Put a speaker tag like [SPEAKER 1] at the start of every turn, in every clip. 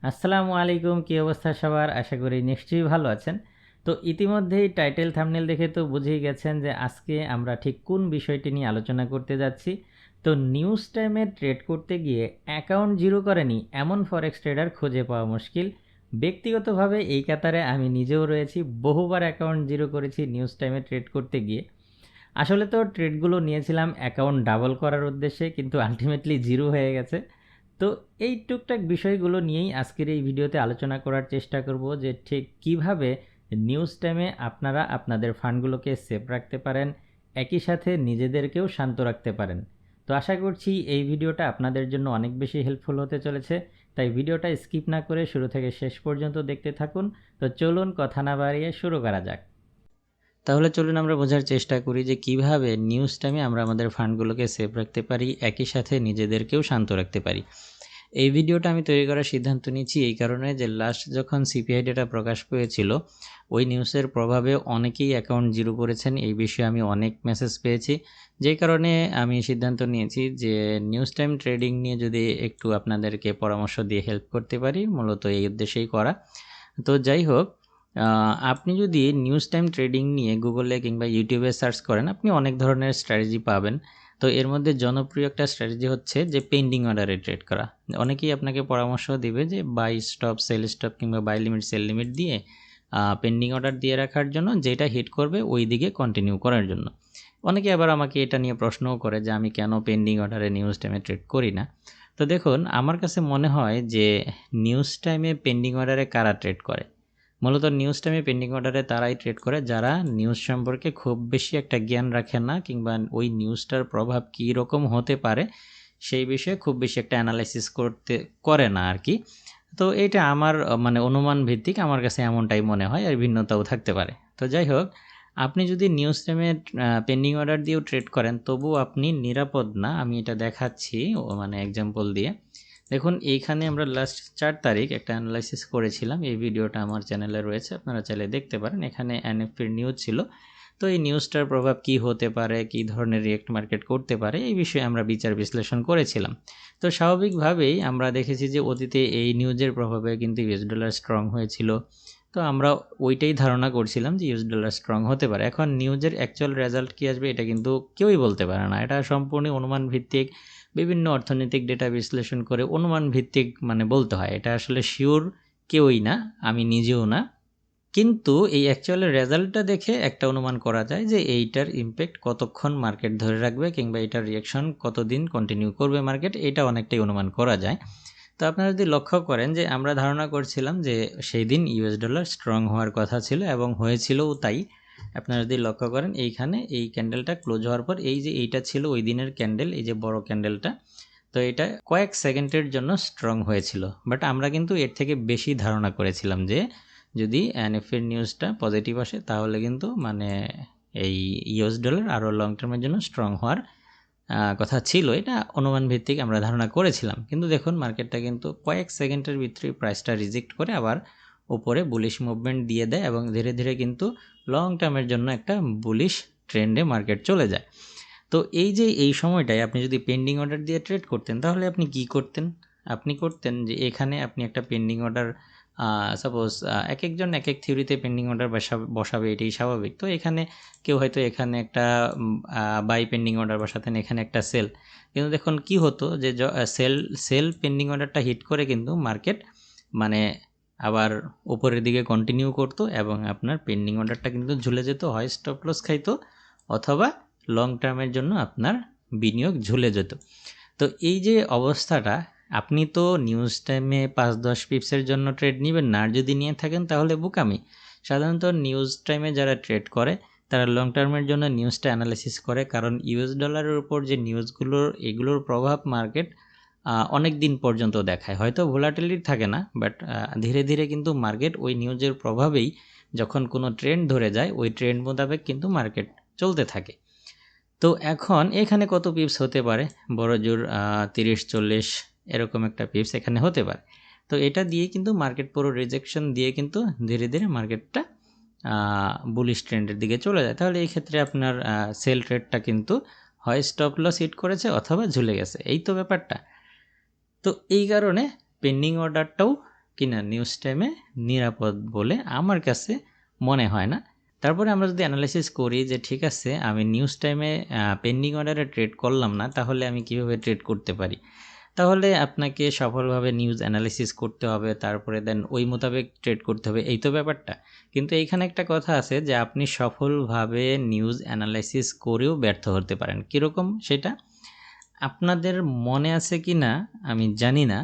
[SPEAKER 1] আসসালামু আলাইকুম, কি অবস্থা সবার? আশা করি নিশ্চয়ই ভালো আছেন। তো ইতিমধ্যেই টাইটেল থাম্বনেল দেখে তো বুঝেই গেছেন যে আজকে আমরা ঠিক কোন বিষয়টি নিয়ে আলোচনা করতে যাচ্ছি। তো নিউজ টাইমে ট্রেড করতে গিয়ে অ্যাকাউন্ট জিরো করেনি এমন ফরেক্স ট্রেডার খুঁজে পাওয়া মুশকিল। ব্যক্তিগতভাবে এই কাতারে আমি নিজেও রয়েছি, বহুবার অ্যাকাউন্ট জিরো করেছি নিউজ টাইমে ট্রেড করতে গিয়ে। আসলে তো ট্রেডগুলো নিয়েছিলাম অ্যাকাউন্ট ডাবল করার উদ্দেশ্যে, কিন্তু আলটিমেটলি জিরো হয়ে গেছে। তো এই টুকটাক বিষয়গুলো নিয়েই আজকের এই ভিডিওতে আলোচনা করার চেষ্টা করব যে ঠিক কিভাবে নিউজ টাইমে আপনারা আপনাদের ফান্ডগুলোকে সেভ রাখতে পারেন, একই সাথে নিজেদেরকেও শান্ত রাখতে পারেন। তো আশা করছি এই ভিডিওটা আপনাদের জন্য অনেক বেশি হেল্পফুল হতে চলেছে, তাই ভিডিওটা স্কিপ না করে শুরু থেকে শেষ পর্যন্ত দেখতে থাকুন। তো চলুন কথা না বাড়িয়ে শুরু করা যাক। তাহলে চলুন আমরা বোঝার চেষ্টা করি যে কিভাবে নিউজ টাইমে আমরা আমাদের ফান্ডগুলোকে সেভ রাখতে পারি, একই সাথে নিজেদেরকেও শান্ত রাখতে পারি। এই ভিডিওটা আমি তৈরি করার সিদ্ধান্ত নিয়েছি এই কারণে যে লাস্ট যখন সিপিআই ডেটা প্রকাশ পেয়েছিল ওই নিউজের প্রভাবে অনেকেই অ্যাকাউন্ট জিরো করেছেন, এই বিষয়ে আমি অনেক মেসেজ পেয়েছি। যেই কারণে আমি সিদ্ধান্ত নিয়েছি যে নিউজ টাইম ট্রেডিং নিয়ে যদি একটু আপনাদেরকে পরামর্শ দিয়ে হেল্প করতে পারি, মূলত এই উদ্দেশ্যেই করা। তো যাই হোক, আপনি যদি নিউজ টাইম ট্রেডিং নিয়ে গুগলে কিংবা ইউটিউবে সার্চ করেন আপনি অনেক ধরনের স্ট্র্যাটেজি পাবেন। তো এর মধ্যে জনপ্রিয় একটা স্ট্র্যাটেজি হচ্ছে যে পেন্ডিং অর্ডারে ট্রেড করা। অনেকেই আপনাকে পরামর্শ দিবে যে বাই স্টপ, সেল স্টপ কিংবা বাই লিমিট, সেল লিমিট দিয়ে পেন্ডিং অর্ডার দিয়ে রাখার জন্য, যেটা হিট করবে ওই দিকে কন্টিনিউ করার জন্য। অনেকে আবার আমাকে এটা নিয়ে প্রশ্নও করে যে আমি কেন পেন্ডিং অর্ডারে নিউজ টাইমে ট্রেড করি না। তো দেখুন, আমার কাছে মনে হয় যে নিউজ টাইমে পেন্ডিং অর্ডারে কারা ট্রেড করে, মূলত নিউজ টাইমে পেন্ডিং অর্ডারে তারাই ট্রেড করে যারা নিউজ সম্পর্কে খুব বেশি একটা জ্ঞান রাখে না, কিংবা ওই নিউজটার প্রভাব কী রকম হতে পারে সেই বিষয়ে খুব বেশি একটা অ্যানালাইসিস করে না আর কি। তো এটা আমার মানে অনুমান ভিত্তিক, আমার কাছে এমনটাই মনে হয়, আর ভিন্নতাও থাকতে পারে। তো যাই হোক, আপনি যদি নিউজ টাইমে পেন্ডিং অর্ডার দিয়েও ট্রেড করেন তবু আপনি নিরাপদ না। আমি এটা দেখাচ্ছি মানে এক্সাম্পল দিয়ে। দেখুন, এইখানে আমরা লাস্ট 4 তারিখ একটা অ্যানালাইসিস করেছিলাম, এই ভিডিওটা আমার চ্যানেলে রয়েছে, আপনারা চাইলে দেখতে পারেন। এখানে এনএফপির নিউজ ছিল। তো এই নিউজটার প্রভাব কি হতে পারে, কি ধরনের রিয়েক্ট মার্কেট করতে পারে, এই বিষয়ে আমরা বিচার বিশ্লেষণ করেছিলাম। তো স্বাভাবিকভাবেই আমরা দেখেছি যে অতীতে এই নিউজের প্রভাবে কিন্তু ইউএস ডলার স্ট্রং হয়েছিল। তো আমরা ওইটাই ধারণা করছিলাম যে ইউএস ডলার স্ট্রং হতে পারে। এখন নিউজের অ্যাকচুয়াল রেজাল্ট কী আসবে এটা কিন্তু কেউই বলতে পারে না, এটা সম্পূর্ণ অনুমান ভিত্তিক। বিভিন্ন অর্থনৈতিক ডেটা বিশ্লেষণ করে অনুমান ভিত্তিক মানে বলতে হয়, এটা আসলে শিওর কেউই না, আমি নিজেও না। কিন্তু এই অ্যাকচুয়ালি রেজাল্টটা দেখে একটা অনুমান করা যায় যে এইটার ইম্প্যাক্ট কতক্ষণ মার্কেট ধরে রাখবে, কিংবা এটার রিয়াকশন কতদিন কন্টিনিউ করবে মার্কেট, এটা অনেকটাই অনুমান করা যায়। তো আপনারা যদি লক্ষ্য করেন যে আমরা ধারণা করছিলাম যে সেই দিন ইউএস ডলার স্ট্রং হওয়ার কথা ছিল এবং হয়েছিলও তাই। আপনারা যদি লক্ষ্য করেন এইখানে এই ক্যান্ডেলটা ক্লোজ হওয়ার পর এই যে এইটা ছিল ওই দিনের ক্যান্ডেল, এই যে বড় ক্যান্ডেলটা, তো এটা কয়েক সেকেন্ডের জন্য স্ট্রং হয়েছিল। বাট আমরা কিন্তু এর থেকে বেশি ধারণা করেছিলাম যে যদি এনএফের নিউজটা পজিটিভ আসে তাহলে কিন্তু মানে এই ইউএস ডলার আরও লং টার্মের জন্য স্ট্রং হওয়ার কথা ছিল। এটা অনুমান ভিত্তিক আমরা ধারণা করেছিলাম, কিন্তু দেখুন মার্কেটটা কিন্তু কয়েক সেকেন্ডের ভিতরে প্রাইসটা রিজেক্ট করে আবার উপরে বুলিশ মুভমেন্ট দিয়ে দেয় এবং ধীরে ধীরে কিন্তু লং টার্মের জন্য একটা বুলিশ ট্রেন্ডে মার্কেট চলে যায়। তো এই যে এই সময়টায় আপনি যদি পেন্ডিং অর্ডার দিয়ে ট্রেড করতেন তাহলে আপনি কি করতেন? আপনি করতেন যে এখানে আপনি একটা পেন্ডিং অর্ডার, সাপোজ এক একজন এক এক থিওরিতে পেন্ডিং অর্ডার বসাবে, এটাই স্বাভাবিক। তো এখানে কেউ হয়তো এখানে একটা বাই পেন্ডিং অর্ডার বসাতেন, এখানে একটা সেল। কিন্তু দেখুন কি হতো যে সেল পেন্ডিং অর্ডারটা হিট করে কিন্তু মার্কেট মানে আবার উপরের দিকে কন্টিনিউ করতো এবং আপনার পেন্ডিং অর্ডারটা কিন্তু ঝুলে যেত, হয় স্টপ লস খাইতো অথবা লং টার্মের জন্য আপনার বিনিয়োগ ঝুলে যেত। তো এই যে অবস্থাটা, আপনি তো নিউজ টাইমে 5-10 পিপসের জন্য ট্রেড নেবেন না, আর যদি নিয়ে থাকেন তাহলে বোকামি। সাধারণত নিউজ টাইমে যারা ট্রেড করে তারা লং টার্মের জন্য নিউজটা অ্যানালাইসিস করে, কারণ ইউএস ডলারের উপর যে নিউজগুলোর এগুলোর প্রভাব মার্কেট অনেক দিন পর্যন্ত দেখায়। হয়তো ভোলাটিলিটি থাকে না, বাট ধীরে ধীরে কিন্তু মার্কেট ওই নিউজের প্রভাবেই যখন কোনো ট্রেন্ড ধরে যায় ওই ট্রেন্ড মোতাবেক কিন্তু মার্কেট চলতে থাকে। তো এখন এখানে কত পিপস হতে পারে? বড় জোর 30-40 এরকম একটা পিপস এখানে হতে পারে। তো এটা দিয়ে কিন্তু মার্কেট পুরো রিজেকশন দিয়ে কিন্তু ধীরে ধীরে মার্কেটটা বুলিশ ট্রেন্ডের দিকে চলে যায়। তাহলে এই ক্ষেত্রে আপনার সেল ট্রেডটা কিন্তু হয় স্টপ লস হিট করেছে অথবা ঝুলে গেছে, এই তো ব্যাপারটা। তো এই কারণে পেন্ডিং অর্ডারটাও কিনা নিউজ টাইমে নিরাপদ বলে আমার কাছে মনে হয় না। তারপরে আমরা যদি অ্যানালাইসিস করি যে ঠিক আছে আমি নিউজ টাইমে পেন্ডিং অর্ডারে ট্রেড করলাম না, তাহলে আমি কিভাবে ট্রেড করতে পারি? তাহলে আপনাকে সফলভাবে নিউজ অ্যানালাইসিস করতে হবে, তারপরে দেন ওই মোতাবেক ট্রেড করতে হবে, এই তো ব্যাপারটা। কিন্তু এইখানে একটা কথা আছে যে আপনি সফলভাবে নিউজ অ্যানালাইসিস করেও ব্যর্থ হতে পারেন। কীরকম সেটা আপনাদের মনে আছে কি না আমি জানি না,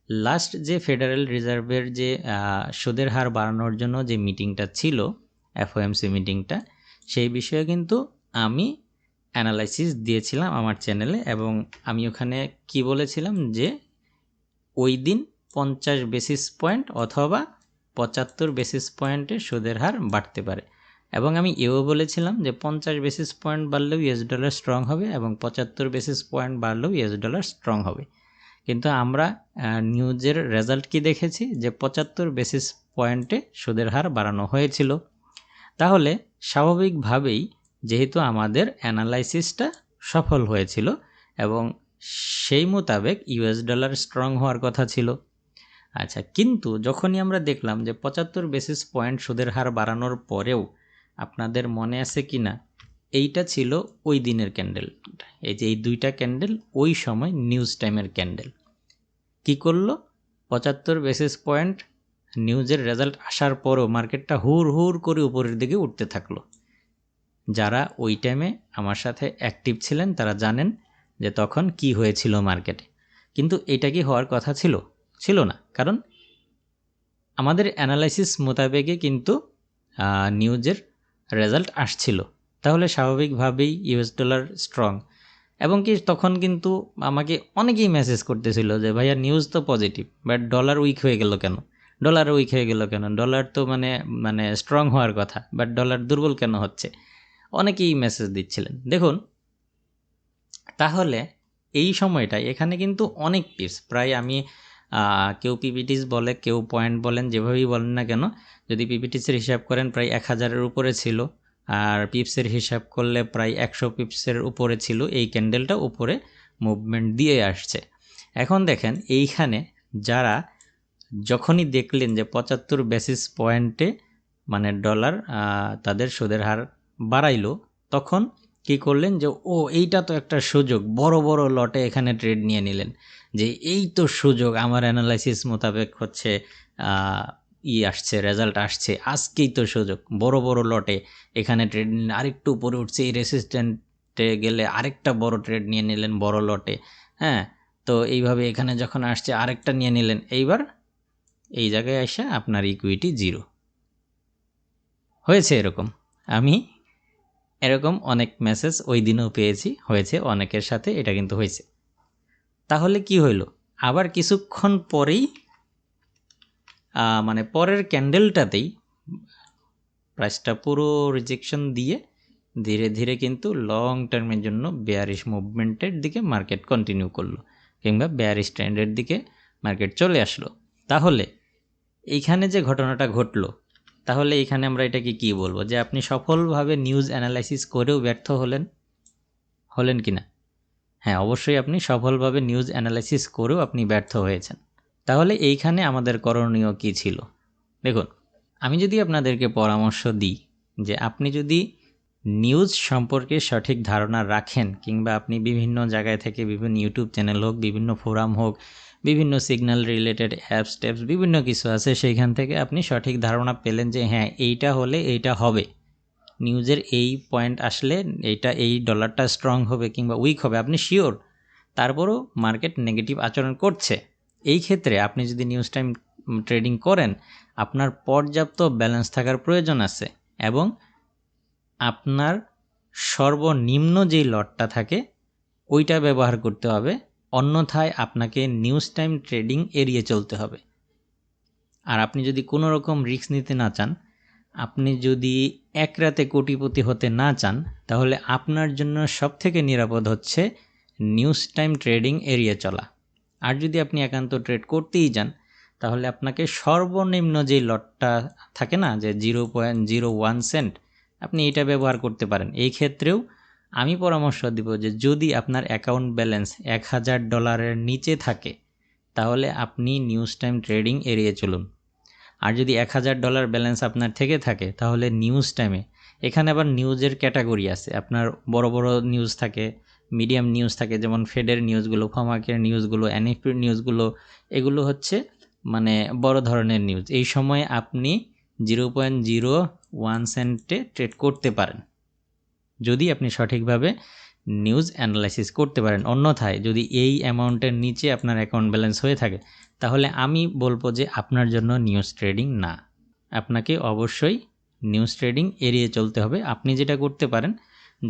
[SPEAKER 1] লাস্ট যে ফেডারেল রিজার্ভের যে সুদের হার বাড়ানোর জন্য যে মিটিংটা ছিল, এফওএমসি মিটিংটা, সেই বিষয়ে কিন্তু আমি অ্যানালাইসিস দিয়েছিলাম আমার চ্যানেলে, এবং আমি ওখানে কি বলেছিলাম যে ওই দিন 50 বেসিস পয়েন্ট অথবা 75 বেসিস পয়েন্টে সুদের হার বাড়তে পারে, এবং আমি এও বলেছিলাম যে 50 বেসিস পয়েন্ট বাড়লেও ইউএস ডলার স্ট্রং হবে এবং 75 বেসিস পয়েন্ট বাড়লেও ইউএস ডলার স্ট্রং হবে। কিন্তু আমরা নিউজের রেজাল্ট কি দেখেছি যে 75 বেসিস পয়েন্টে সুদের হার বাড়ানো হয়েছিল। তাহলে স্বাভাবিকভাবেই যেহেতু আমাদের অ্যানালাইসিসটা সফল হয়েছিল এবং সেই মোতাবেক ইউএস ডলার স্ট্রং হওয়ার কথা ছিল। আচ্ছা, কিন্তু যখনই আমরা দেখলাম যে 75 বেসিস পয়েন্ট সুদের হার বাড়ানোর পরেও, আপনাদের মনে আছে কি না, এইটা ছিল ওই দিনের ক্যান্ডেল, এই যে এই দুইটা ক্যান্ডেল ওই সময় নিউজ টাইমের ক্যান্ডেল। কি করলো? 75 বেসিস পয়েন্ট নিউজের রেজাল্ট আসার পরও মার্কেটটা হুর হুর করে উপরের দিকে উঠতে থাকলো। যারা ওই টাইমে আমার সাথে অ্যাক্টিভ ছিলেন তারা জানেন যে তখন কি হয়েছিল মার্কেটে। কিন্তু এটা কি হওয়ার কথা ছিল? ছিল না, কারণ আমাদের অ্যানালাইসিস মোতাবেকে কিন্তু নিউজের রেজাল্ট আসছিল। তাহলে স্বাভাবিকভাবেই ইউএস ডলার স্ট্রং, এবং কি তখন কিন্তু আমাকে অনেকেই মেসেজ করতেছিল যে ভাইয়া নিউজ তো পজিটিভ, বাট ডলার উইক হয়ে গেল কেন, ডলার উইক হয়ে গেল কেন, ডলার তো মানে স্ট্রং হওয়ার কথা, বাট ডলার দুর্বল কেন হচ্ছে, অনেকেই মেসেজ দিচ্ছিলেন। দেখুন, তাহলে এই সময়টায় এখানে কিন্তু অনেক পিপস, প্রায় আমি কেউ পিপিটিস বলে, কেউ পয়েন্ট বলেন, যেভাবেই বলেন না কেন, যদি পিপিটিসের হিসাব করেন প্রায় 1000-এর উপরে ছিল, আর পিপসের হিসাব করলে প্রায় 100 পিপসের উপরে ছিল। এই ক্যান্ডেলটা উপরে মুভমেন্ট দিয়ে আসছে। এখন দেখেন এইখানে যারা যখনই দেখলেন যে 75 বেসিস পয়েন্টে মানে ডলার তাদের সুদের হার বাড়াইলো, তখন কি করলেন যে এইটা তো একটা সুযোগ, বড় বড় লটে এখানে ট্রেড নিয়ে নিলেন, যে এই তো সুযোগ, আমার অ্যানালাইসিস মোতাবেক হচ্ছে আসছে, রেজাল্ট আসছে, আজকেই তো সুযোগ, বড় বড় লটে এখানে ট্রেড নিলেন। আরেকটু উপরে উঠছে, এই রেসিস্ট্যান্টে গেলে আরেকটা বড় ট্রেড নিয়ে নিলেন বড় লটে। হ্যাঁ, তো এইভাবে এখানে যখন আসছে আরেকটা নিয়ে নিলেন। এইবার এই জায়গায় আসা আপনার ইকুইটি জিরো হয়েছে। এরকম আমি এরকম অনেক মেসেজ ওই দিনও পেয়েছি, হয়েছে অনেকের সাথে, এটা কিন্তু হয়েছে। তাহলে কি হইল? আবার কিছুক্ষণ পরেই মানে পরের ক্যান্ডেলটাতেই প্রাইসটা পুরো রিজেকশন দিয়ে ধীরে ধীরে কিন্তু লং টার্মের জন্য বেয়ারিশ মুভমেন্টের দিকে মার্কেট কন্টিনিউ করলো, কিংবা বেয়ারিশ ট্রেন্ডের দিকে মার্কেট চলে আসলো। তাহলে এইখানে যে ঘটনাটা ঘটলো, তাহলে এইখানে আমরা এটাকে কি বলবো, যে আপনি সফলভাবে নিউজ অ্যানালাইসিস করেও ব্যর্থ হলেন কি না? হ্যাঁ, অবশ্যই আপনি সফলভাবে নিউজ অ্যানালাইসিস করেও আপনি ব্যর্থ হয়েছেন। তাহলে এইখানে আমাদের করণীয় কি ছিল? দেখুন, আমি যদি আপনাদেরকে পরামর্শ দিই যে আপনি যদি নিউজ সম্পর্কে সঠিক ধারণা রাখেন, কিংবা আপনি বিভিন্ন জায়গায় থেকে, বিভিন্ন ইউটিউব চ্যানেল হোক, বিভিন্ন ফোরাম হোক, বিভিন্ন সিগন্যাল রিলেটেড অ্যাপস ট্যাপস বিভিন্ন কিছু আছে, সেইখান থেকে আপনি সঠিক ধারণা পেলেন যে হ্যাঁ এইটা হলে এইটা হবে, নিউজের এই পয়েন্ট আসলে এইটা, এই ডলারটা স্ট্রং হবে কিংবা উইক হবে, আপনি শিওর, তারপরও মার্কেট নেগেটিভ আচরণ করছে, এই ক্ষেত্রে আপনি যদি নিউজ টাইম ট্রেডিং করেন, আপনার পর্যাপ্ত ব্যালেন্স থাকার প্রয়োজন আছে, এবং আপনার সর্বনিম্ন যেই লটটা থাকে ওইটা ব্যবহার করতে হবে, অন্যথায় আপনাকে নিউজ টাইম ট্রেডিং এড়িয়ে চলতে হবে। আর আপনি যদি কোনো রকম রিস্ক নিতে না চান, আপনি যদি এক রাতে কোটিপতি হতে না চান, তাহলে আপনার জন্য সবথেকে নিরাপদ হচ্ছে নিউজ টাইম ট্রেডিং এড়িয়ে চলা। আর যদি আপনি একান্ত ট্রেড করতেই যান, তাহলে আপনাকে সর্বনিম্ন যে লটটা থাকে না, যে 0.01 সেন্ট, আপনি এটা ব্যবহার করতে পারেন। এই ক্ষেত্রেও আমি পরামর্শ দিব যে যদি আপনার অ্যাকাউন্ট ব্যালেন্স $1000 নিচে থাকে, তাহলে আপনি নিউজ টাইম ট্রেডিং এড়িয়ে চলুন। আর যদি $1000 ব্যালেন্স আপনার থেকে থাকে তাহলে নিউজ টাইমে, এখানে আবার নিউজের ক্যাটাগরি আছে, আপনার বড় বড় নিউজ থাকে, মিডিয়াম নিউজ থাকে, যেমন ফেডের নিউজগুলো, ফমাকের নিউজগুলো, এনএফপির নিউজগুলো, এগুলো হচ্ছে মানে বড় ধরনের নিউজ। এই সময় আপনি 0.01 সেন্টে ট্রেড করতে পারেন যদি আপনি সঠিকভাবে নিউজ অ্যানালাইসিস করতে পারেন। অন্যথায় যদি এই অ্যামাউন্টের নিচে আপনার অ্যাকাউন্ট ব্যালেন্স হয়ে থাকে তাহলে আমি বলবো যে আপনার জন্য নিউজ ট্রেডিং না। আপনাকে অবশ্যই নিউজ ট্রেডিং এড়িয়ে চলতে হবে। আপনি যেটা করতে পারেন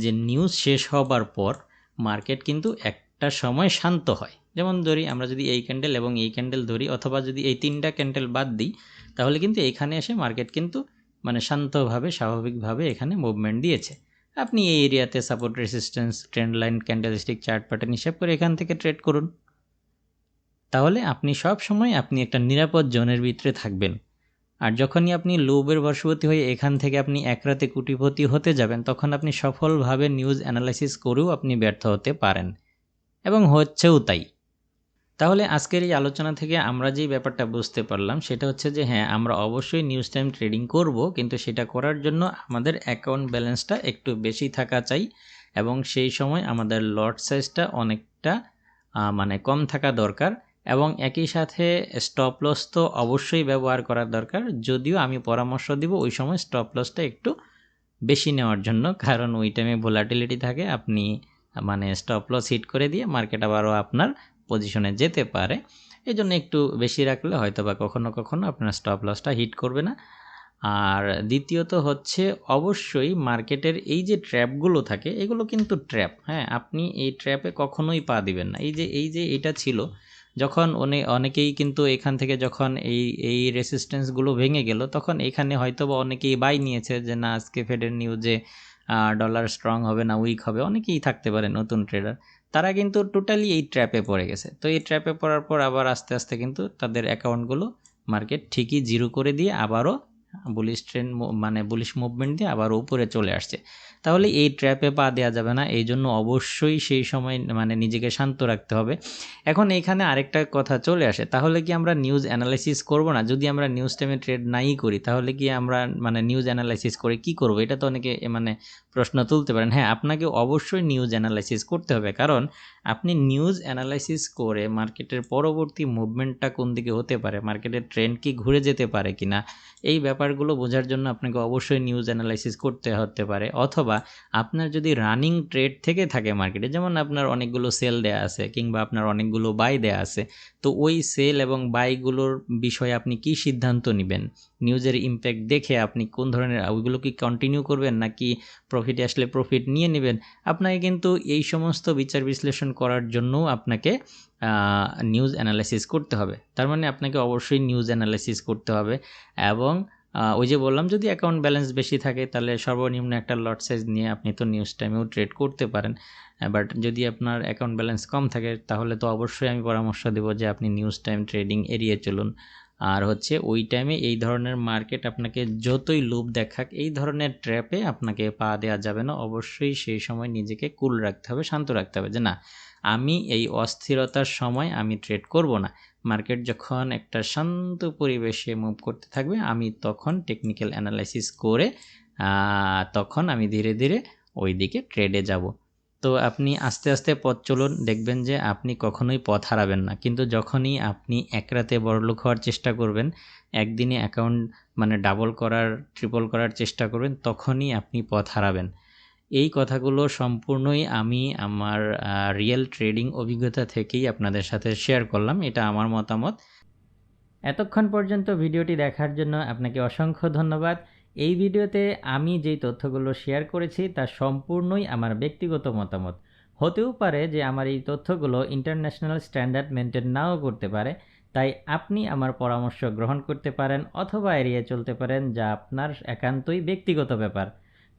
[SPEAKER 1] যে নিউজ শেষ হবার পর মার্কেট কিন্তু একটা সময় শান্ত হয়, যেমন ধরি আমরা যদি এই ক্যান্ডেল এবং এই ক্যান্ডেল ধরি, অথবা যদি এই 3টা ক্যান্ডেল বাদ দিই, তাহলে কিন্তু এইখানে এসে মার্কেট কিন্তু মানে শান্তভাবে স্বাভাবিকভাবে এখানে মুভমেন্ট দিয়েছে। আপনি এই এরিয়াতে support, resistance, trend line, candlestick, chart pattern হিসাব করে এখান থেকে ট্রেড করুন। তাহলে আপনি সব সময় আপনি একটা নিরাপদ জোনের ভিতরে থাকবেন। আর যখনই আপনি লোভের বশবর্তী হয়ে এখান থেকে আপনি এক রাতে কোটিপতি হতে যাবেন, তখন আপনি সফলভাবে নিউজ অ্যানালাইসিস করেও আপনি ব্যর্থ হতে পারেন, এবং হচ্ছেও তাই। তাহলে আজকের এই আলোচনা থেকে আমরা যেই ব্যাপারটা বুঝতে পারলাম সেটা হচ্ছে যে হ্যাঁ, আমরা অবশ্যই নিউজ টাইম ট্রেডিং করব, কিন্তু সেটা করার জন্য আমাদের অ্যাকাউন্ট ব্যালেন্সটা একটু বেশি থাকা চাই, এবং সেই সময় আমাদের লট সাইজটা অনেকটা মানে কম থাকা দরকার, এবং একই সাথে স্টপ লস তো অবশ্যই ব্যবহার করার দরকার। যদিও আমি পরামর্শ দিব ওই সময় স্টপ লসটা একটু বেশি নেওয়ার জন্য, কারণ ওই টাইমে ভোলাটিলিটি থাকে, আপনি মানে স্টপ লস হিট করে দিয়ে মার্কেট আবারও আপনার পজিশনে যেতে পারে। এই জন্য একটু বেশি রাখলে হয়তো বা কখনো কখনো আপনার স্টপ লসটা হিট করবে না। আর দ্বিতীয়ত হচ্ছে অবশ্যই মার্কেটের এই যে ট্র্যাপগুলো থাকে এগুলো কিন্তু ট্র্যাপ, হ্যাঁ, আপনি এই ট্র্যাপে কখনোই পা দিবেন না। এই যে এটা ছিল, যখন অনেকেই কিন্তু এখান থেকে যখন এই রেসিস্ট্যান্সগুলো ভেঙে গেল, তখন এখানে হয়তো বা অনেকেই বাই নিয়েছে যে না, আজকে ফেডের নিউজে ডলার স্ট্রং হবে না উইক হবে, অনেকেই থাকতে পারে নতুন ট্রেডার, তারা কিন্তু টোটালি এই ট্র্যাপে পড়ে গেছে। তো এই ট্র্যাপে পড়ার পর আবার আস্তে আস্তে কিন্তু তাদের অ্যাকাউন্টগুলো মার্কেট ঠিকই জিরো করে দিয়ে আবারও বুলিশ ট্রেন্ড মানে বুলিশ মুভমেন্ট দিয়ে আবার উপরে চলে আসছে। তাহলে এই ট্র্যাপে পা দেওয়া যাবে না, এই জন্য অবশ্যই সেই সময় মানে নিজেকে শান্ত রাখতে হবে। এখন এইখানে আরেকটা কথা চলে আসে, তাহলে কি আমরা নিউজ অ্যানালাইসিস করব না? যদি আমরা নিউজ টাইমে ট্রেড নাই করি তাহলে কি আমরা মানে নিউজ অ্যানালাইসিস করে কি করব? এটা তো অনেকে মানে প্রশ্ন তুলতে পারেন। হ্যাঁ, আপনাকে অবশ্যই নিউজ অ্যানালাইসিস করতে হবে, কারণ আপনি নিউজ অ্যানালাইসিস করে মার্কেটের পরবর্তী মুভমেন্টটা কোন দিকে হতে পারে, মার্কেটের ট্রেন্ড কি ঘুরে যেতে পারে কিনা, এই ব্যাপারগুলো বোঝার জন্য আপনাকে অবশ্যই নিউজ অ্যানালাইসিস করতে হতে পারে। অথবা আপনার যদি রানিং ট্রেড থেকে থাকে মার্কেটে, যেমন আপনার অনেকগুলো সেল দেয়া আছে কিংবা আপনার অনেকগুলো বাই দেয়া আছে, তো ওই সেল এবং বাইগুলোর বিষয়ে আপনি কি সিদ্ধান্ত নেবেন, নিউজের ইম্প্যাক্ট দেখে আপনি কোন ধরনের, ওইগুলো কি কন্টিনিউ করবেন নাকি প্রফিটে আসলে প্রফিট নিয়ে নেবেন, আপনাকে কিন্তু এই সমস্ত বিচার বিশ্লেষণ করার জন্যও আপনাকে নিউজ অ্যানালাইসিস করতে হবে। তার মানে আপনাকে অবশ্যই নিউজ অ্যানালাইসিস করতে হবে। এবং ওই যে বললাম, যদি অ্যাকাউন্ট ব্যালেন্স বেশি থাকে তাহলে সর্বনিম্ন একটা লট সাইজ নিয়ে আপনি তো নিউজ টাইমেও ট্রেড করতে পারেন। বাট যদি আপনার অ্যাকাউন্ট ব্যালেন্স কম থাকে তাহলে তো অবশ্যই আমি পরামর্শ দেবো যে আপনি নিউজ টাইম ট্রেডিং এড়িয়ে চলুন। আর হচ্ছে ওই টাইমে এই ধরনের মার্কেট আপনাকে যতই লোভ দেখাক, এই ধরনের ট্র্যাপে আপনাকে পা দেওয়া যাবে না। অবশ্যই সেই সময় নিজেকে কুল রাখতে হবে, শান্ত রাখতে হবে যে না, আমি এই অস্থিরতার সময় আমি ট্রেড করব না। মার্কেট যখন একটা শান্ত পরিবেশে মুভ করতে থাকবে, আমি তখন টেকনিক্যাল অ্যানালাইসিস করে তখন আমি ধীরে ধীরে ওই দিকে ট্রেডে যাব। তো আপনি আস্তে আস্তে পথ চলুন, দেখবেন যে আপনি কখনোই পথ হারাবেন না। কিন্তু যখনই আপনি এক রাতে বড়লোক হওয়ার চেষ্টা করবেন, একদিনে অ্যাকাউন্ট মানে ডাবল করার, ট্রিপল করার চেষ্টা করবেন, তখনই আপনি পথ হারাবেন। এই কথাগুলো সম্পূর্ণই আমি আমার রিয়েল ট্রেডিং অভিজ্ঞতা থেকেই আপনাদের সাথে শেয়ার করলাম, এটা আমার মতামত। এতক্ষণ পর্যন্ত ভিডিওটি দেখার জন্য আপনাকে অসংখ্য ধন্যবাদ। এই ভিডিওতে আমি যেই তথ্যগুলো শেয়ার করেছি তা সম্পূর্ণই আমার ব্যক্তিগত মতামত। হতেও পারে যে আমার এই তথ্যগুলো ইন্টারন্যাশনাল স্ট্যান্ডার্ড মেনটেন নাও করতে পারে, তাই আপনি আমার পরামর্শ গ্রহণ করতে পারেন অথবা এড়িয়ে চলতে পারেন, যা আপনার একান্তই ব্যক্তিগত ব্যাপার।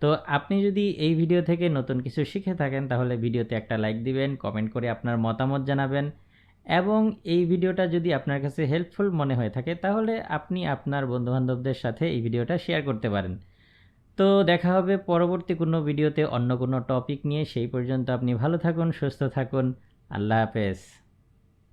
[SPEAKER 1] তো আপনি যদি এই ভিডিও থেকে নতুন কিছু শিখে থাকেন তাহলে ভিডিওতে একটা লাইক দিবেন, কমেন্ট করে আপনার মতামত জানাবেন, এবং এই ভিডিওটা যদি আপনার কাছে হেল্পফুল মনে হয়ে থাকে তাহলে আপনি আপনার বন্ধুবান্ধবদের সাথে এই ভিডিওটা শেয়ার করতে পারেন। তো দেখা হবে পরবর্তী কোনো ভিডিওতে অন্য কোনো টপিক নিয়ে। সেই পর্যন্ত আপনি ভালো থাকুন, সুস্থ থাকুন। আল্লাহ হাফেজ।